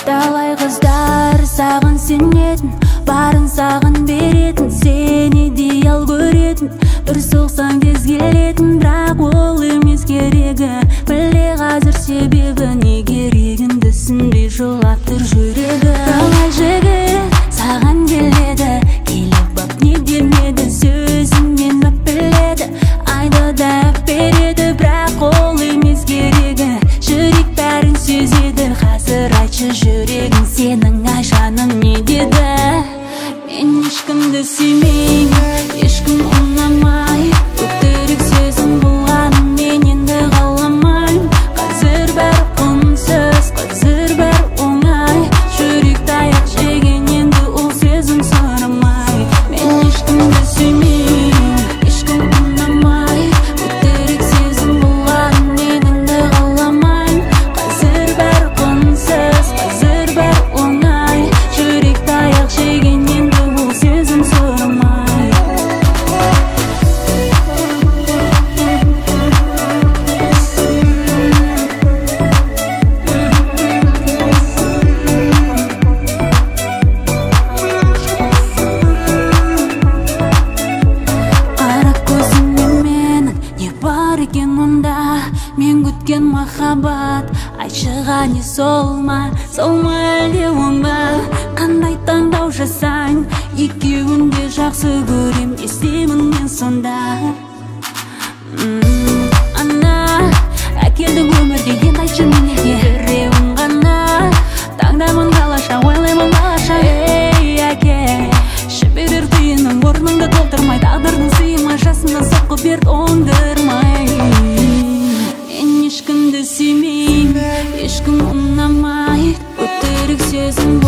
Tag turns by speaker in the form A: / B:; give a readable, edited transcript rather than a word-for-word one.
A: Талай қыздар саған сенетін, барын саған беретін, сені идеал көретін, бір соқсаң тез келетін, бірақ ол емес керегі. Біле қазір себебі не керегіңді түсінбей жылап тұр жүрегі. Талай жігіт саған келеді, келіп бап не демеді, сөзіңмен өпіледі, айды да береді, бірақ ол емес керегі. Жүрек бәрін сөзеді, қазір айтшы жүрегің сенің ай жаның не деді. Мен ешкімді сүймеймін, ешкім ұнамай, өтірік сөзім болғанын мен енді қаламаймын. Қазір бәрі құнсыз, қазір бәрі оңай, жүрек таяқ жеген енді ол сөзім сұрамай. Мен ешкімді сүймеймін, ешкім ұнамай, өтірік сөзім болғанын мен енді қаламаймын. Қазір бәрі құнсыз, қазір бәрі оңай, жүрек таяқ жеген енді ол сөзім сұрамай. Қара көзіңе менің не бар екен онда, мен күткен махаббат, айтшыға не сол ма әлде оң ба? Қандай таңдау жасайын, екеуін де жақсы көрем, естемін мен сонда. Ана әкелдің өмірге, енді айтшы мен неге біреуін ғана таңдаймын қалаша, ойлаймын балаша. Ей әке, жіберер түйінім орныңды толтырмай, тағдырдың сыймай, жасынан соққы берді оңдырмай. Мен ешкімді сүймеймін, ешкім ұнамай, өтірік сөзім